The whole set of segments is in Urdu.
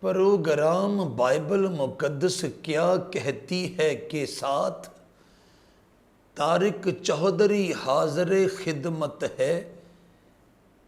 پروگرام بائبل مقدس کیا کہتی ہے کے ساتھ طارق چودھری حاضر خدمت ہے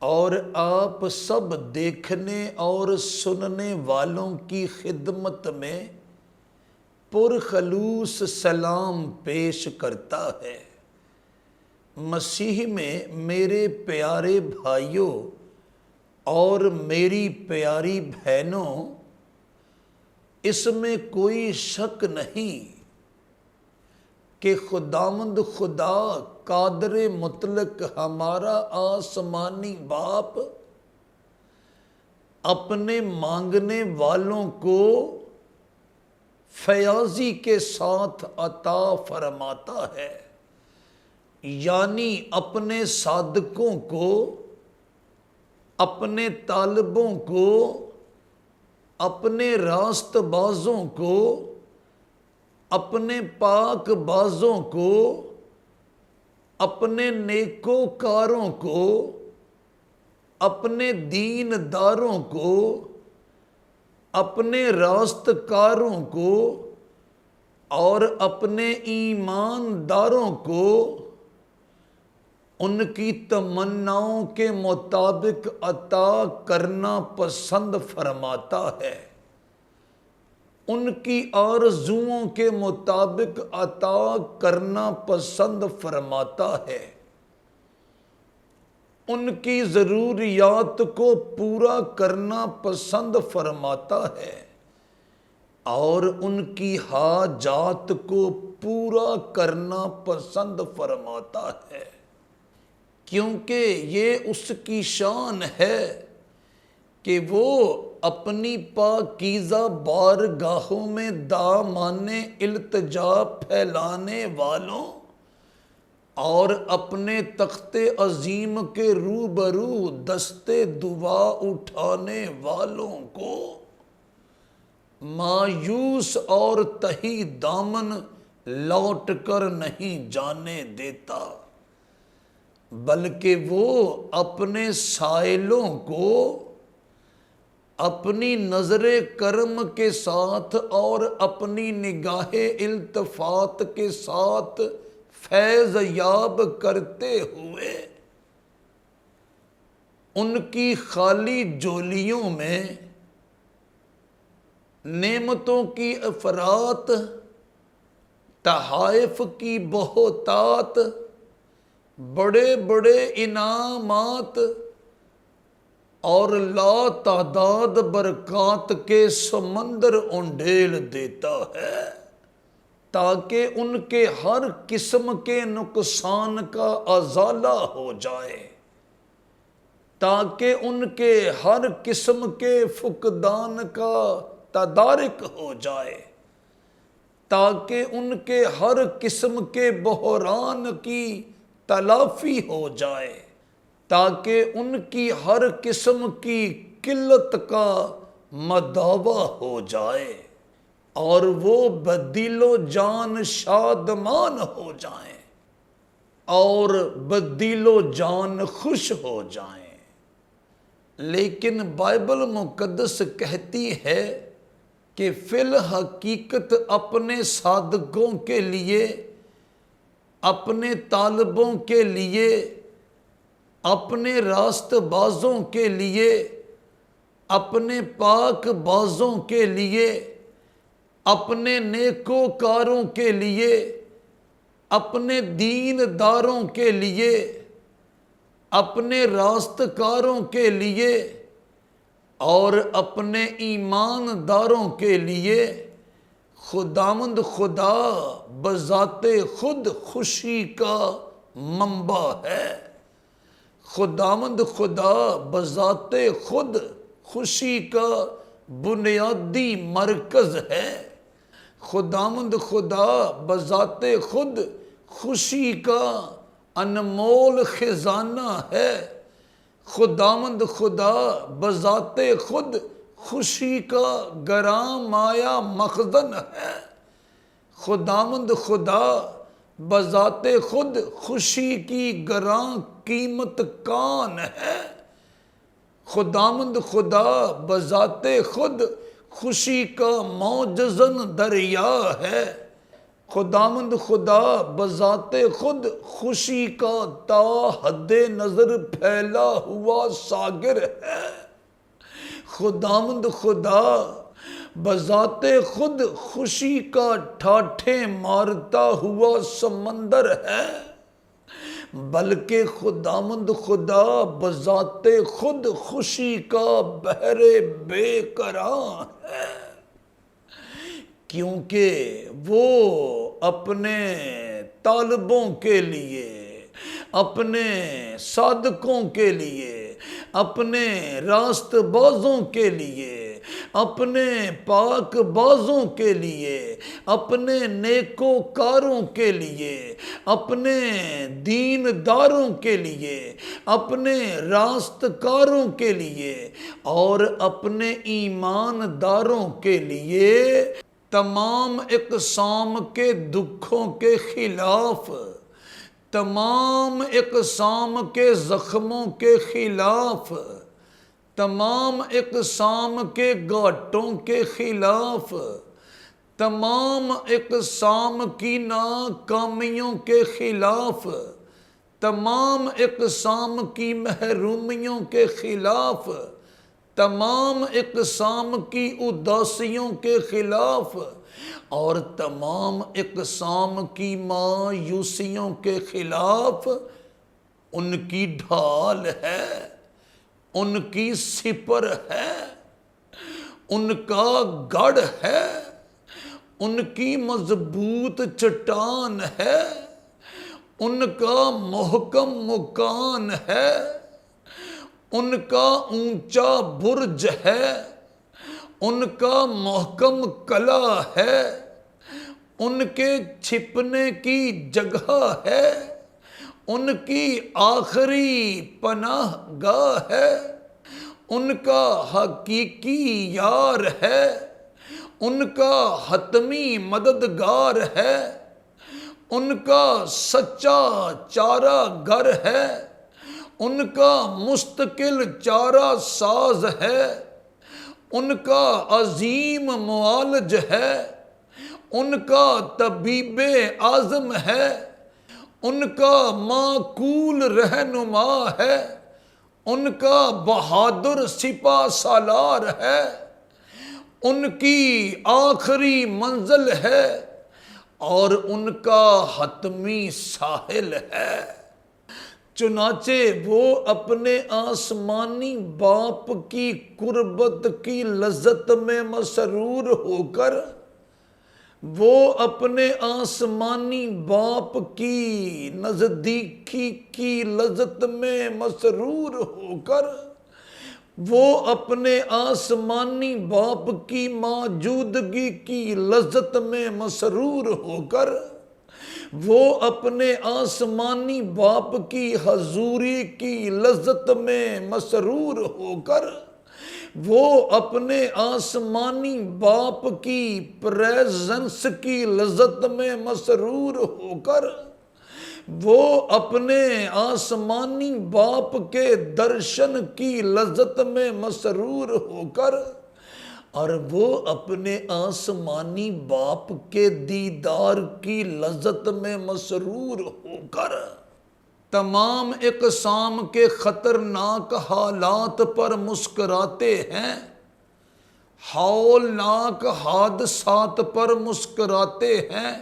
اور آپ سب دیکھنے اور سننے والوں کی خدمت میں پرخلوص سلام پیش کرتا ہے۔ مسیح میں میرے پیارے بھائیوں اور میری پیاری بہنوں، اس میں کوئی شک نہیں کہ خداوند خدا قادر مطلق ہمارا آسمانی باپ اپنے مانگنے والوں کو فیاضی کے ساتھ عطا فرماتا ہے، یعنی اپنے صادقوں کو، اپنے طالبوں کو، اپنے راست بازوں کو، اپنے پاک بازوں کو، اپنے نیکوکاروں کو، اپنے دین داروں کو، اپنے راست کاروں کو اور اپنے ایمانداروں کو ان کی تمناؤں کے مطابق عطا کرنا پسند فرماتا ہے، ان کی آرزوؤں کے مطابق عطا کرنا پسند فرماتا ہے، ان کی ضروریات کو پورا کرنا پسند فرماتا ہے اور ان کی حاجات کو پورا کرنا پسند فرماتا ہے، کیونکہ یہ اس کی شان ہے کہ وہ اپنی پاکیزہ بارگاہوں میں دامان التجا پھیلانے والوں اور اپنے تخت عظیم کے روبرو دستے دعا اٹھانے والوں کو مایوس اور تہی دامن لوٹ کر نہیں جانے دیتا، بلکہ وہ اپنے سائلوں کو اپنی نظر کرم کے ساتھ اور اپنی نگاہ التفات کے ساتھ فیض یاب کرتے ہوئے ان کی خالی جولیوں میں نعمتوں کی افراط، تحائف کی بہتات، بڑے بڑے انعامات اور لا تعداد برکات کے سمندر انڈیل دیتا ہے، تاکہ ان کے ہر قسم کے نقصان کا ازالہ ہو جائے، تاکہ ان کے ہر قسم کے فقدان کا تدارک ہو جائے، تاکہ ان کے ہر قسم کے بحران کی تلافی ہو جائے، تاکہ ان کی ہر قسم کی قلت کا مداوع ہو جائے اور وہ بدل و جان شادمان ہو جائیں اور بدل و جان خوش ہو جائیں۔ لیکن بائبل مقدس کہتی ہے کہ فی الحقیقت اپنے صادقوں کے لیے، اپنے طالبوں کے لیے، اپنے راست بازوں کے لیے، اپنے پاک بازوں کے لیے، اپنے نیکوکاروں کے لیے، اپنے دین داروں کے لیے، اپنے راست کاروں کے لیے اور اپنے ایمانداروں کے لیے خداوند خدا بذات خود خوشی کا منبع ہے، خداوند خدا بذات خود خوشی کا بنیادی مرکز ہے، خداوند خدا بذات خود خوشی کا انمول خزانہ ہے، خداوند خدا بذات خود خوشی کا گراں مایہ مخزن ہے، خداوند خدا بذات خود خوشی کی گراں قیمت کان ہے، خداوند خدا بذات خود خوشی کا معجزن دریا ہے، خداوند خدا بذات خود خوشی کا تا حد نظر پھیلا ہوا ساگر ہے، خداوند خدا بذات خود خوشی کا ٹھاٹھے مارتا ہوا سمندر ہے، بلکہ خداوند خدا بذات خود خوشی کا بحر بے قرار ہے، کیونکہ وہ اپنے طالبوں کے لیے، اپنے صادقوں کے لیے، اپنے راست بازوں کے لیے، اپنے پاک بازوں کے لیے، اپنے نیکوکاروں کے لیے، اپنے دین داروں کے لیے، اپنے راست کاروں کے لیے اور اپنے ایمان داروں کے لیے تمام اقسام کے دکھوں کے خلاف، تمام اقسام کے زخموں کے خلاف، تمام اقسام کے گھاٹوں کے خلاف، تمام اقسام کی ناکامیوں کے خلاف، تمام اقسام کی محرومیوں کے خلاف، تمام اقسام کی اداسیوں کے خلاف اور تمام اقسام کی مایوسیوں کے خلاف ان کی ڈھال ہے، ان کی سپر ہے، ان کا گڑھ ہے، ان کی مضبوط چٹان ہے، ان کا محکم مکان ہے، ان کا اونچا برج ہے، ان کا محکم قلعہ ہے، ان کے چھپنے کی جگہ ہے، ان کی آخری پناہ گاہ ہے، ان کا حقیقی یار ہے، ان کا حتمی مددگار ہے، ان کا سچا چارہ گر ہے، ان کا مستقل چارہ ساز ہے، ان کا عظیم معالج ہے، ان کا طبیب اعظم ہے، ان کا معقول رہنما ہے، ان کا بہادر سپہ سالار ہے، ان کی آخری منزل ہے اور ان کا حتمی ساحل ہے۔ چنانچہ وہ اپنے آسمانی باپ کی قربت کی لذت میں مسرور ہو کر، وہ اپنے آسمانی باپ کی نزدیکی کی لذت میں مسرور ہو کر، وہ اپنے آسمانی باپ کی موجودگی کی لذت میں مسرور ہو کر، وہ اپنے آسمانی باپ کی حضوری کی لذت میں مسرور ہو کر، وہ اپنے آسمانی باپ کی پریزنس کی لذت میں مسرور ہو کر، وہ اپنے آسمانی باپ کے درشن کی لذت میں مسرور ہو کر، اور وہ اپنے آسمانی باپ کے دیدار کی لذت میں مسرور ہو کر تمام اقسام کے خطرناک حالات پر مسکراتے ہیں، ہولناک حادثات پر مسکراتے ہیں،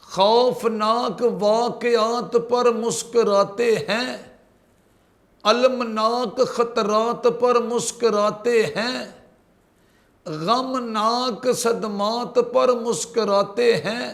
خوفناک واقعات پر مسکراتے ہیں، المناک خطرات پر مسکراتے ہیں، غمناک صدمات پر مسکراتے ہیں،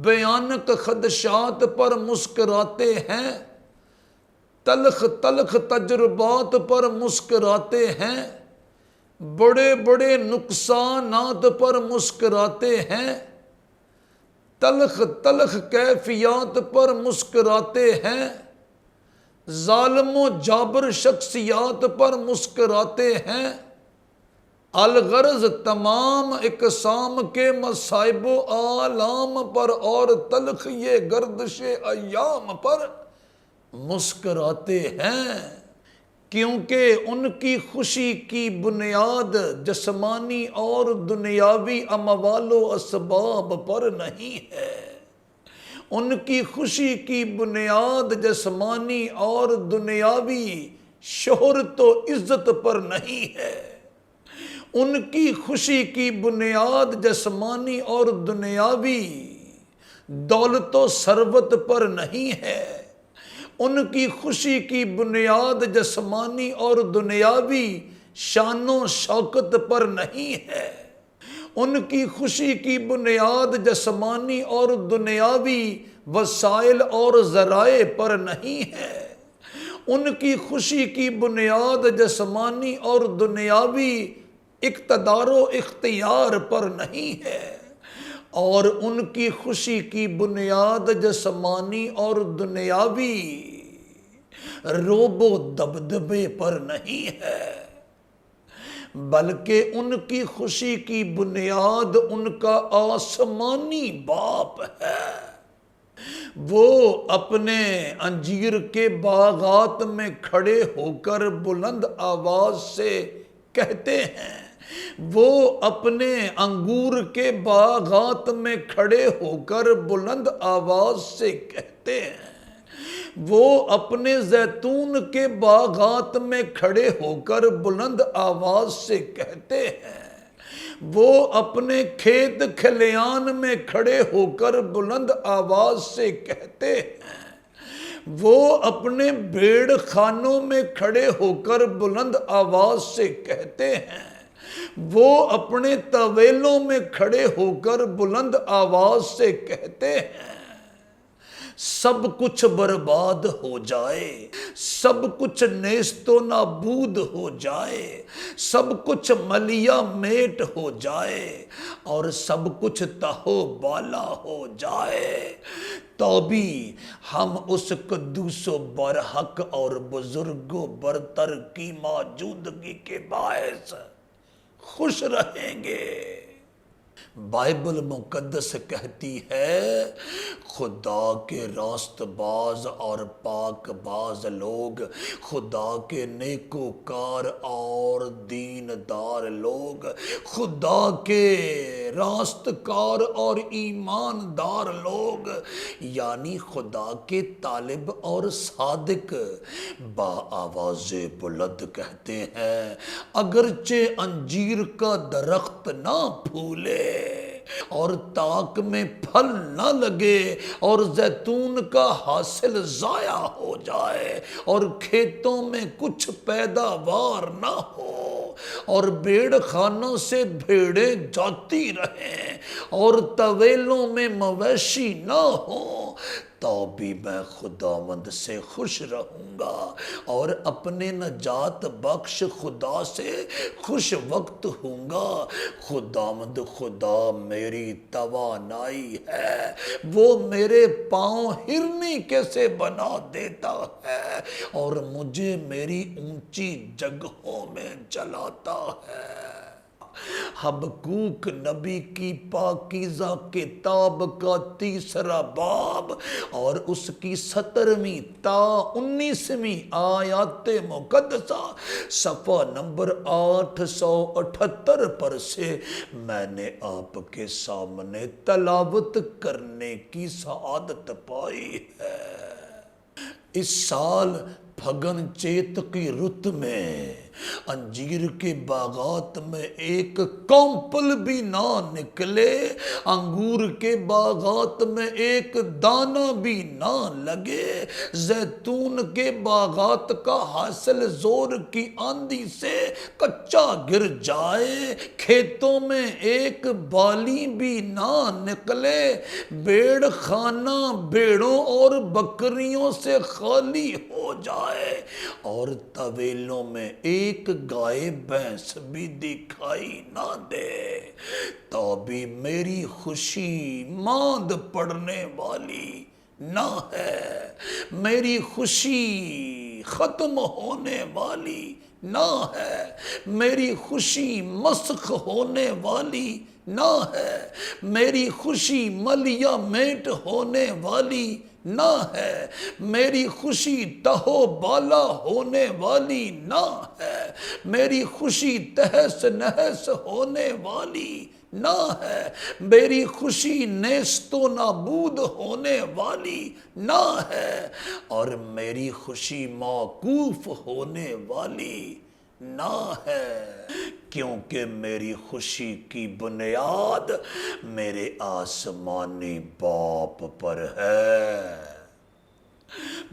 بھیانک خدشات پر مسکراتے ہیں، تلخ تلخ تجربات پر مسکراتے ہیں، بڑے بڑے نقصانات پر مسکراتے ہیں، تلخ تلخ کیفیات پر مسکراتے ہیں، ظالم و جابر شخصیات پر مسکراتے ہیں، الغرض تمام اقسام کے مصائب و آلام پر اور تلخ یہ گردش ایام پر مسکراتے ہیں، کیونکہ ان کی خوشی کی بنیاد جسمانی اور دنیاوی اموال و اسباب پر نہیں ہے، ان کی خوشی کی بنیاد جسمانی اور دنیاوی شہرت و عزت پر نہیں ہے، ان کی خوشی کی بنیاد جسمانی اور دنیاوی دولت و ثروت پر نہیں ہے، ان کی خوشی کی بنیاد جسمانی اور دنیاوی شان و شوکت پر نہیں ہے، ان کی خوشی کی بنیاد جسمانی اور دنیاوی وسائل اور ذرائع پر نہیں ہے، ان کی خوشی کی بنیاد جسمانی اور دنیاوی اقتدار و اختیار پر نہیں ہے، اور ان کی خوشی کی بنیاد جسمانی اور دنیاوی روب و دبدبے پر نہیں ہے، بلکہ ان کی خوشی کی بنیاد ان کا آسمانی باپ ہے۔ وہ اپنے انجیر کے باغات میں کھڑے ہو کر بلند آواز سے کہتے ہیں، وہ اپنے انگور کے باغات میں کھڑے ہو کر بلند آواز سے کہتے ہیں، وہ اپنے زیتون کے باغات میں کھڑے ہو کر بلند آواز سے کہتے ہیں، وہ اپنے کھیت کھلیان میں کھڑے ہو کر بلند آواز سے کہتے ہیں، وہ اپنے بھیڑ خانوں میں کھڑے ہو کر بلند آواز سے کہتے ہیں، وہ اپنے طویلوں میں کھڑے ہو کر بلند آواز سے کہتے ہیں، سب کچھ برباد ہو جائے، سب کچھ نیست و نابود ہو جائے، سب کچھ ملیا میٹ ہو جائے، اور سب کچھ تہو بالا ہو جائے، تو بھی ہم اس قدوس و برحق اور بزرگ و برتر کی موجودگی کے باعث خوش رہیں گے۔ بائبل مقدس کہتی ہے، خدا کے راست باز اور پاک باز لوگ، خدا کے نیکوکار اور دیندار لوگ، خدا کے راست کار اور ایماندار لوگ، یعنی خدا کے طالب اور صادق با آواز بلند کہتے ہیں، اگرچہ انجیر کا درخت نہ پھولے اور تاک میں پھل نہ لگے اور زیتون کا حاصل ضائع ہو جائے اور کھیتوں میں کچھ پیداوار نہ ہو اور بھیڑ خانوں سے بھیڑیں جاتی رہیں اور طویلوں میں مویشی نہ ہوں، تو بھی میں خداوند سے خوش رہوں گا اور اپنے نجات بخش خدا سے خوش وقت ہوں گا۔ خداوند خدا میری توانائی ہے، وہ میرے پاؤں ہرنی کیسے بنا دیتا ہے اور مجھے میری اونچی جگہوں میں چلاتا ہے۔ حبقوق نبی کی پاکیزہ کتاب کا 3 باب اور اس کی 17ویں تا 19ویں آیات مقدسہ صفحہ نمبر 878 پر سے میں نے آپ کے سامنے تلاوت کرنے کی سعادت پائی ہے۔ اس سال پھگن چیت کی رت میں انجیر کے باغات میں ایک کونپل بھی نہ نکلے، انگور کے باغات میں ایک دانہ بھی نہ لگے، زیتون کے باغات کا حاصل زور کی آندھی سے کچا گر جائے، کھیتوں میں ایک بالی بھی نہ نکلے، بھیڑ خانہ بھیڑوں اور بکریوں سے خالی ہو جائے اور طویلوں میں ایک گائے بھینس بھی دکھائی نہ دے، تو بھی میری خوشی ماند پڑنے والی نہ ہے، میری خوشی ختم ہونے والی نہ ہے، میری خوشی مسخ ہونے والی نہ ہے، میری خوشی ملیا میٹ ہونے والی نہ ہے، میری خوشی تہو بالا ہونے والی نہ ہے، میری خوشی تہس نہس ہونے والی نہ ہے، میری خوشی نیست و نابود ہونے والی نہ ہے، اور میری خوشی موقوف ہونے والی نہ ہے، کیونکہ میری خوشی کی بنیاد میرے آسمانی باپ پر ہے۔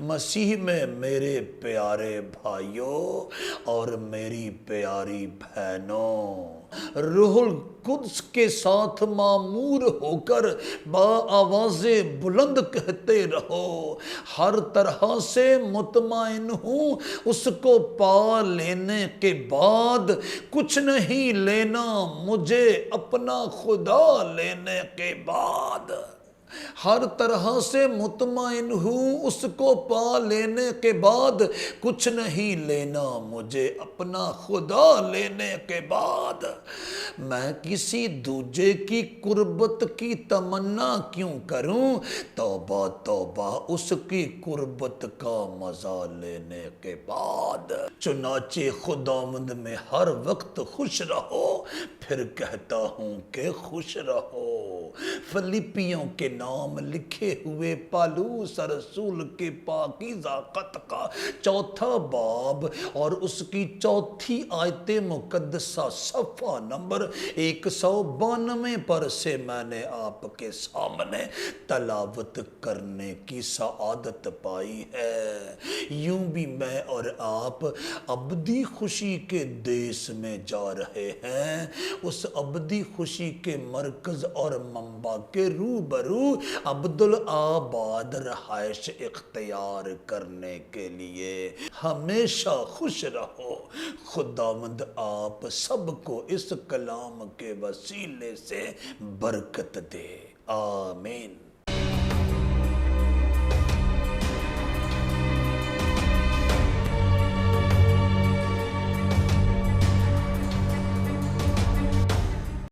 مسیح میں میرے پیارے بھائیوں اور میری پیاری بہنوں، روح القدس کے ساتھ معمور ہو کر بآواز بلند کہتے رہو، ہر طرح سے مطمئن ہوں، اس کو پا لینے کے بعد کچھ نہیں لینا مجھے اپنا خدا لینے کے بعد۔ ہر طرح سے مطمئن ہوں، اس کو پا لینے کے بعد کچھ نہیں لینا مجھے اپنا خدا لینے کے بعد۔ میں کسی دوجے کی قربت کی تمنا کیوں کروں، توبہ توبہ اس کی قربت کا مزہ لینے کے بعد۔ چنانچہ خداوند میں ہر وقت خوش رہو، پھر کہتا ہوں کہ خوش رہو۔ فلپیوں کے نام لکھے ہوئے پالوس رسول کے پاکیزہ خط کا 4 باب اور اس کی 4 آیت مقدسہ صفحہ نمبر 192 پر سے میں نے آپ کے سامنے تلاوت کرنے کی سعادت پائی ہے۔ یوں بھی میں اور آپ ابدی خوشی کے دیس میں جا رہے ہیں، اس ابدی خوشی کے مرکز اور منبع کے روبرو عبدالآباد رہائش اختیار کرنے کے لیے ہمیشہ خوش رہو۔ خداوند آپ سب کو اس کلام کے وسیلے سے برکت دے، آمین۔